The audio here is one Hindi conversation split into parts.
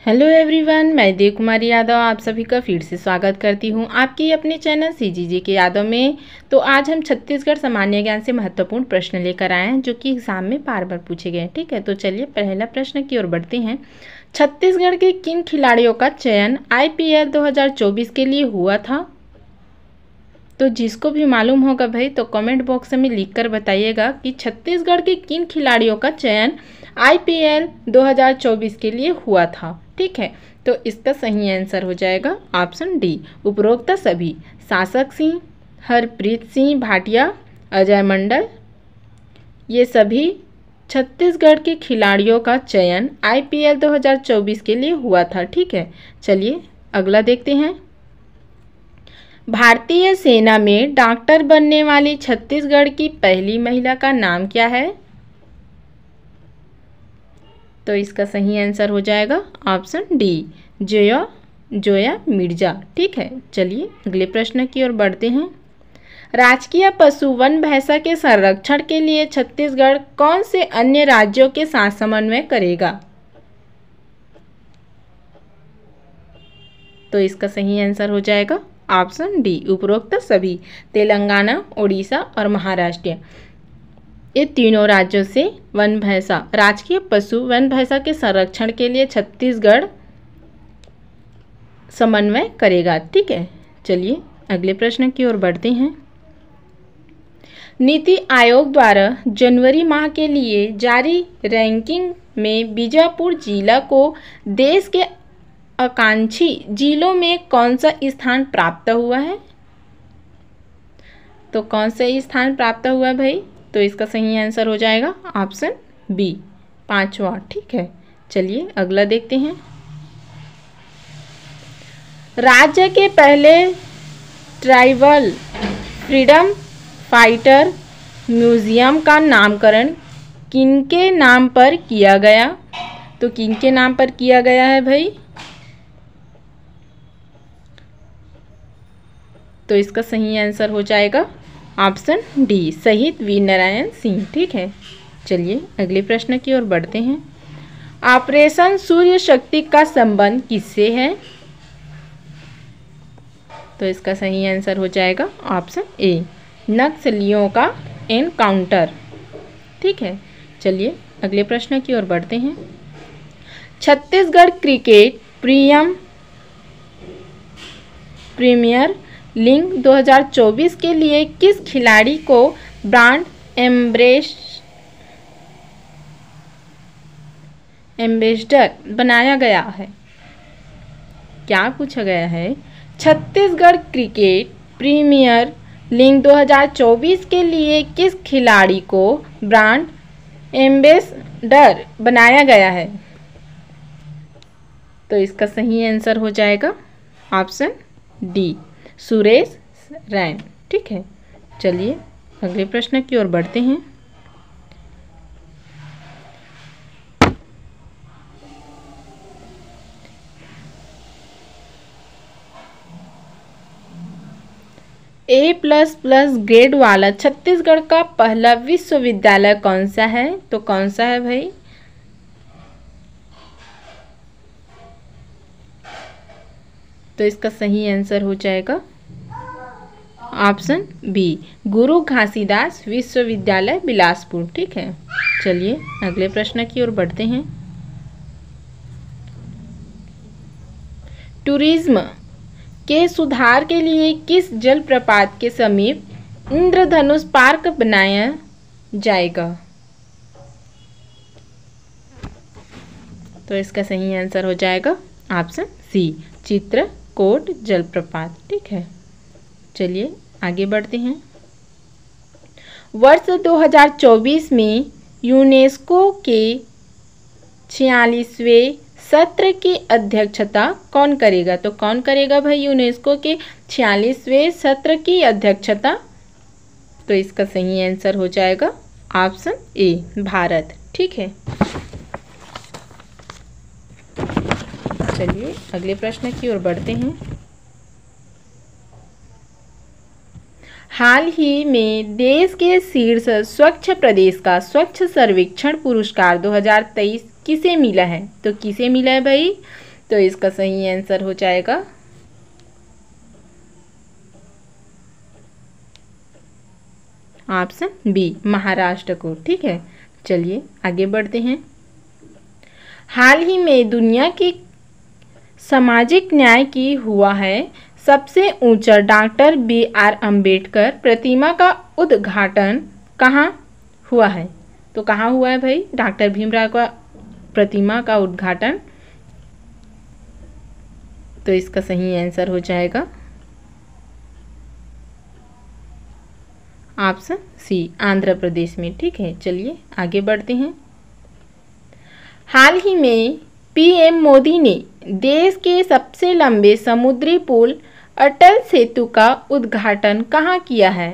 हेलो एवरीवन, मैं देव कुमारी यादव आप सभी का फिर से स्वागत करती हूं आपकी अपने चैनल सीजीजी के यादव में। तो आज हम छत्तीसगढ़ सामान्य ज्ञान से महत्वपूर्ण प्रश्न लेकर आए हैं जो कि एग्जाम में बार बार पूछे गए हैं। ठीक है, तो चलिए पहला प्रश्न की ओर बढ़ते हैं। छत्तीसगढ़ के किन खिलाड़ियों का चयन IPL 2024 के लिए हुआ था? तो जिसको भी मालूम होगा भाई तो कमेंट बॉक्स में लिख कर बताइएगा कि छत्तीसगढ़ के किन खिलाड़ियों का चयन IPL 2024 के लिए हुआ था। ठीक है, तो इसका सही आंसर हो जाएगा ऑप्शन डी, उपरोक्त सभी। शासक सिंह, हरप्रीत सिंह भाटिया, अजय मंडल, ये सभी छत्तीसगढ़ के खिलाड़ियों का चयन IPL 2024 के लिए हुआ था। ठीक है, चलिए अगला देखते हैं। भारतीय सेना में डॉक्टर बनने वाली छत्तीसगढ़ की पहली महिला का नाम क्या है? तो इसका सही आंसर हो जाएगा ऑप्शन डी, जोया मिर्जा। ठीक है, चलिए अगले प्रश्न की ओर बढ़ते हैं। राजकीय पशु वन भैंसा के संरक्षण के लिए छत्तीसगढ़ कौन से अन्य राज्यों के साथ समन्वय करेगा? तो इसका सही आंसर हो जाएगा ऑप्शन डी, उपरोक्त सभी। तेलंगाना, ओडिशा और महाराष्ट्र, ये तीनों राज्यों से वन भैंसा, राजकीय पशु वन भैंसा के संरक्षण के लिए छत्तीसगढ़ समन्वय करेगा। ठीक है, चलिए अगले प्रश्न की ओर बढ़ते हैं। नीति आयोग द्वारा जनवरी माह के लिए जारी रैंकिंग में बीजापुर जिला को देश के आकांक्षी जिलों में कौन सा स्थान प्राप्त हुआ है? तो कौन सा स्थान प्राप्त हुआ भाई? तो इसका सही आंसर हो जाएगा ऑप्शन बी, 5वां। ठीक है, चलिए अगला देखते हैं। राज्य के पहले ट्राइबल फ्रीडम फाइटर म्यूजियम का नामकरण किनके नाम पर किया गया? तो किनके नाम पर किया गया है भाई? तो इसका सही आंसर हो जाएगा ऑप्शन डी, शहीद वीरनारायण सिंह। ठीक है, चलिए अगले प्रश्न की ओर बढ़ते हैं। ऑपरेशन सूर्य शक्ति का संबंध किससे है? तो इसका सही आंसर हो जाएगा ऑप्शन ए, नक्सलियों का एनकाउंटर। ठीक है, चलिए अगले प्रश्न की ओर बढ़ते हैं। छत्तीसगढ़ क्रिकेट प्रीमियर लीग 2024 के लिए किस खिलाड़ी को ब्रांड एम्बेसडर बनाया गया है? क्या पूछा गया है? छत्तीसगढ़ क्रिकेट प्रीमियर लीग 2024 के लिए किस खिलाड़ी को ब्रांड एम्बेसडर बनाया गया है? तो इसका सही आंसर हो जाएगा ऑप्शन डी, सुरेश रैन। ठीक है, चलिए अगले प्रश्न की ओर बढ़ते हैं। A++ ग्रेड वाला छत्तीसगढ़ का पहला विश्वविद्यालय कौन सा है? तो कौन सा है भाई? तो इसका सही आंसर हो जाएगा ऑप्शन बी, गुरु घासीदास विश्वविद्यालय बिलासपुर। ठीक है, चलिए अगले प्रश्न की ओर बढ़ते हैं। टूरिज्म के सुधार के लिए किस जलप्रपात के समीप इंद्रधनुष पार्क बनाया जाएगा? तो इसका सही आंसर हो जाएगा ऑप्शन सी, चित्रकोट जलप्रपात। ठीक है, चलिए आगे बढ़ते हैं। वर्ष 2024 में यूनेस्को के 46वें सत्र की अध्यक्षता कौन करेगा? तो कौन करेगा भाई यूनेस्को के 46वें सत्र की अध्यक्षता? तो इसका सही आंसर हो जाएगा ऑप्शन ए, भारत। ठीक है, चलिए अगले प्रश्न की ओर बढ़ते हैं। हाल ही में देश के शीर्ष स्वच्छ प्रदेश का स्वच्छ सर्वेक्षण पुरस्कार 2023 किसे मिला है? तो किसे मिला है भाई? तो इसका सही आंसर हो जाएगा ऑप्शन बी, महाराष्ट्र को। ठीक है, चलिए आगे बढ़ते हैं। हाल ही में दुनिया की सामाजिक न्याय की हुआ है सबसे ऊंचा डॉक्टर BR अम्बेडकर प्रतिमा का उद्घाटन कहाँ हुआ है? तो कहाँ हुआ है भाई डॉक्टर भीमराव का प्रतिमा का उद्घाटन? तो इसका सही आंसर हो जाएगा ऑप्शन सी, आंध्र प्रदेश में। ठीक है, चलिए आगे बढ़ते हैं। हाल ही में PM मोदी ने देश के सबसे लंबे समुद्री पुल अटल सेतु का उद्घाटन कहाँ किया है?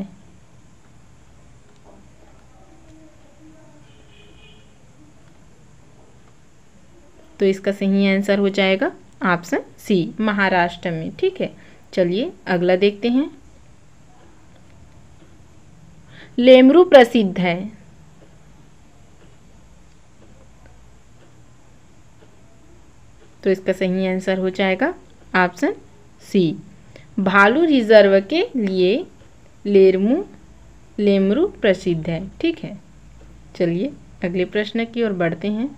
तो इसका सही आंसर हो जाएगा ऑप्शन सी, महाराष्ट्र में। ठीक है, चलिए अगला देखते हैं। लेमरू प्रसिद्ध है। तो इसका सही आंसर हो जाएगा ऑप्शन सी, भालू रिजर्व के लिए लेमरू प्रसिद्ध है। ठीक है, चलिए अगले प्रश्न की ओर बढ़ते हैं।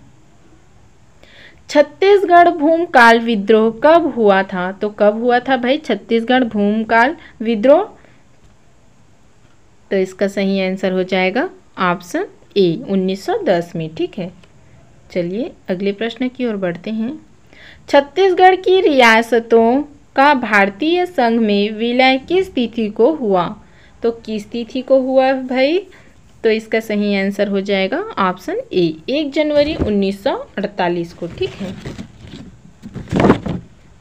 छत्तीसगढ़ भूमकाल विद्रोह कब हुआ था? तो कब हुआ था भाई छत्तीसगढ़ भूमकाल विद्रोह? तो इसका सही आंसर हो जाएगा ऑप्शन ए, 1910 में। ठीक है, चलिए अगले प्रश्न की ओर बढ़ते हैं। छत्तीसगढ़ की रियासतों का भारतीय संघ में विलय किस तिथि को हुआ? तो किस तिथि को हुआ भाई? तो इसका सही आंसर हो जाएगा ऑप्शन ए, 1 जनवरी 1948 को। ठीक है,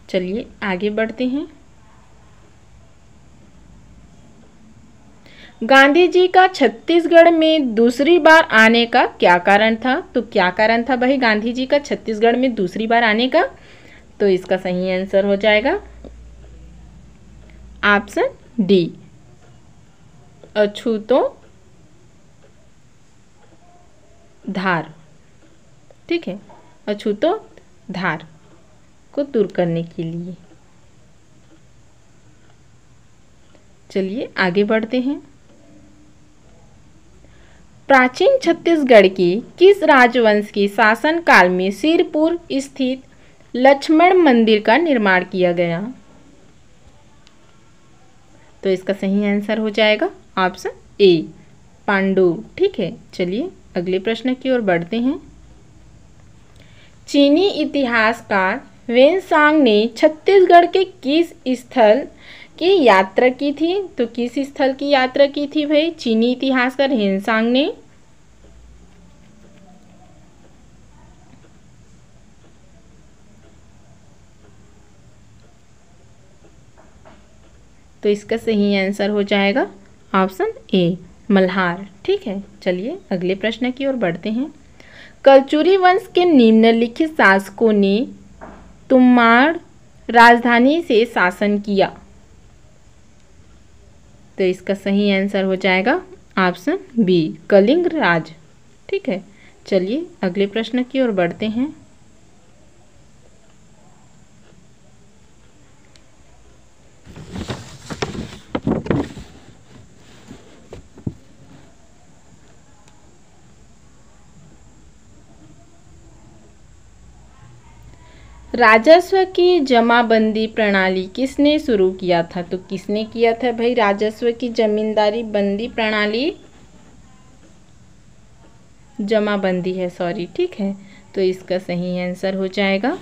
चलिए आगे बढ़ते हैं। गांधी जी का छत्तीसगढ़ में दूसरी बार आने का क्या कारण था? तो क्या कारण था भाई गांधी जी का छत्तीसगढ़ में दूसरी बार आने का? तो इसका सही आंसर हो जाएगा ऑप्शन डी, अछूतों धार। ठीक है, अछूतों धार को दूर करने के लिए। चलिए आगे बढ़ते हैं। प्राचीन छत्तीसगढ़ के किस राजवंश के शासनकाल में सिरपुर स्थित लक्ष्मण मंदिर का निर्माण किया गया? तो इसका सही आंसर हो जाएगा ऑप्शन ए, पांडु। ठीक है, चलिए अगले प्रश्न की ओर बढ़ते हैं। चीनी इतिहासकार वेनसांग ने छत्तीसगढ़ के किस स्थल की यात्रा की थी? तो किस स्थल की यात्रा की थी भाई चीनी इतिहासकार वेनसांग ने? तो इसका सही आंसर हो जाएगा ऑप्शन ए, मल्हार। ठीक है, चलिए अगले प्रश्न की ओर बढ़ते हैं। कलचुरी वंश के निम्नलिखित शासकों ने तुम्माड़ राजधानी से शासन किया? तो इसका सही आंसर हो जाएगा ऑप्शन बी, कलिंग राज। ठीक है, चलिए अगले प्रश्न की ओर बढ़ते हैं। राजस्व की जमाबंदी प्रणाली किसने शुरू किया था? तो किसने किया था भाई राजस्व की जमींदारी बंदी प्रणाली? जमाबंदी है, सॉरी। ठीक है, तो इसका सही आंसर हो जाएगा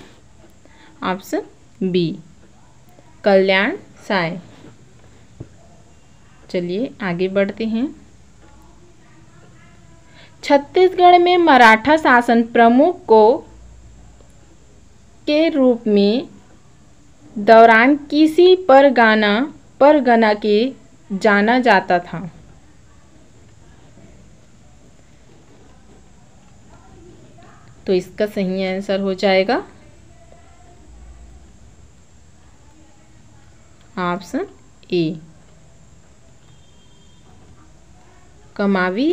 ऑप्शन बी, कल्याण साय। चलिए आगे बढ़ते हैं। छत्तीसगढ़ में मराठा शासन प्रमुख को के रूप में दौरान किसी परगना के जाना जाता था? तो इसका सही आंसर हो जाएगा ऑप्शन ए, कमावी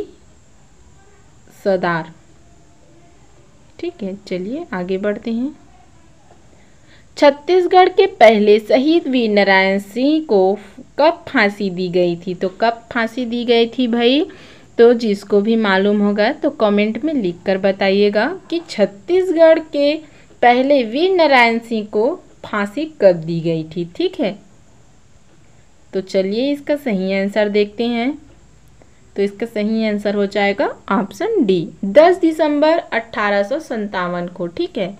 सरदार। ठीक है, चलिए आगे बढ़ते हैं। छत्तीसगढ़ के पहले शहीद वीर नारायण सिंह को कब फांसी दी गई थी? तो कब फांसी दी गई थी भाई? तो जिसको भी मालूम होगा तो कमेंट में लिख कर बताइएगा कि छत्तीसगढ़ के पहले वीर नारायण सिंह को फांसी कब दी गई थी। ठीक है, तो चलिए इसका सही आंसर देखते हैं। तो इसका सही आंसर हो जाएगा ऑप्शन डी, 10 दिसंबर 1857 को। ठीक है,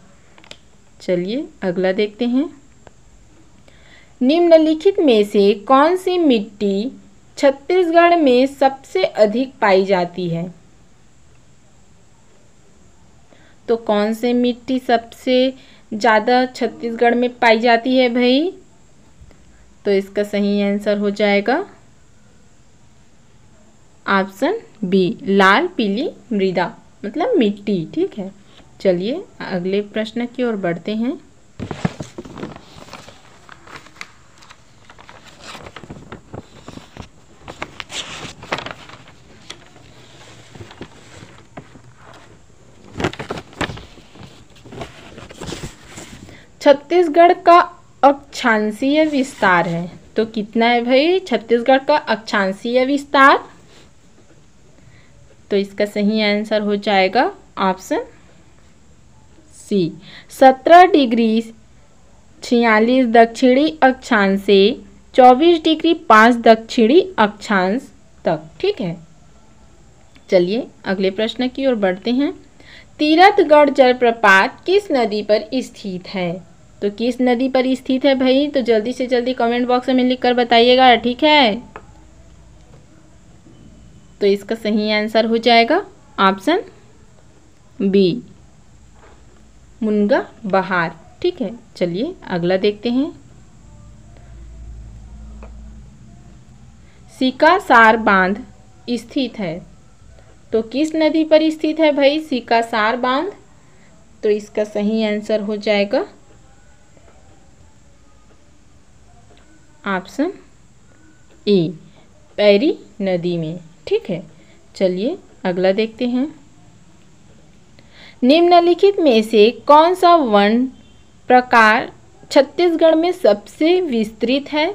चलिए अगला देखते हैं। निम्नलिखित में से कौन सी मिट्टी छत्तीसगढ़ में सबसे अधिक पाई जाती है? तो कौन सी मिट्टी सबसे ज़्यादा छत्तीसगढ़ में पाई जाती है भाई? तो इसका सही आंसर हो जाएगा ऑप्शन बी, लाल पीली मृदा मतलब मिट्टी। ठीक है, चलिए अगले प्रश्न की ओर बढ़ते हैं। छत्तीसगढ़ का अक्षांशीय विस्तार है तो कितना है भाई छत्तीसगढ़ का अक्षांशीय विस्तार? तो इसका सही आंसर हो जाएगा ऑप्शन सी, 17 डिग्री 46 दक्षिणी अक्षांश से 24 डिग्री 5 दक्षिणी अक्षांश तक। ठीक है, चलिए अगले प्रश्न की ओर बढ़ते हैं। तीरथगढ़ जलप्रपात किस नदी पर स्थित है? तो किस नदी पर स्थित है भाई? तो जल्दी से जल्दी कमेंट बॉक्स में लिखकर बताइएगा। ठीक है, तो इसका सही आंसर हो जाएगा ऑप्शन बी, मुनगा बहार। ठीक है, चलिए अगला देखते हैं। सीकासार बांध स्थित है तो किस नदी पर स्थित है भाई सीकासार बांध? तो इसका सही आंसर हो जाएगा ऑप्शन ए, पैरी नदी में। ठीक है, चलिए अगला देखते हैं। निम्नलिखित में से कौन सा वन प्रकार छत्तीसगढ़ में सबसे विस्तृत है?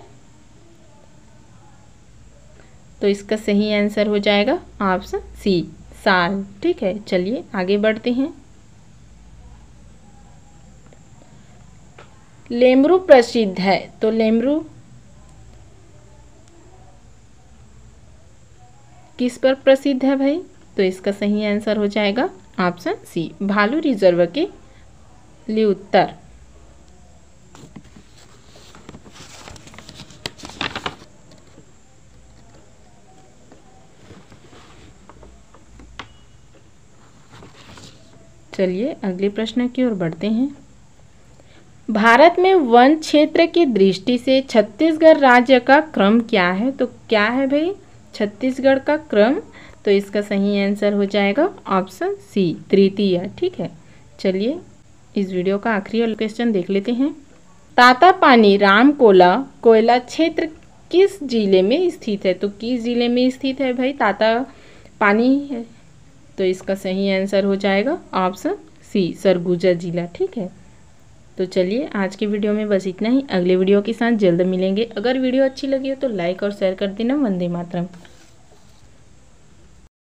तो इसका सही आंसर हो जाएगा ऑप्शन सी, साल। ठीक है, चलिए आगे बढ़ते हैं। लेमरू प्रसिद्ध है तो लेमरू किस पर प्रसिद्ध है भाई? तो इसका सही आंसर हो जाएगा ऑप्शन सी, भालू रिजर्व के लिए उत्तर। चलिए अगले प्रश्न की ओर बढ़ते हैं। भारत में वन क्षेत्र की दृष्टि से छत्तीसगढ़ राज्य का क्रम क्या है? तो क्या है भाई छत्तीसगढ़ का क्रम? तो इसका सही आंसर हो जाएगा ऑप्शन सी, तृतीय। ठीक है, चलिए इस वीडियो का आखिरी क्वेश्चन देख लेते हैं। तातापानी रामकोला कोयला क्षेत्र किस जिले में स्थित है? तो किस जिले में स्थित है भाई तातापानी है? तो इसका सही आंसर हो जाएगा ऑप्शन सी, सरगुजा जिला। ठीक है, तो चलिए आज की वीडियो में बस इतना ही। अगले वीडियो के साथ जल्द मिलेंगे। अगर वीडियो अच्छी लगी हो तो लाइक और शेयर कर देना। वंदे मातरम।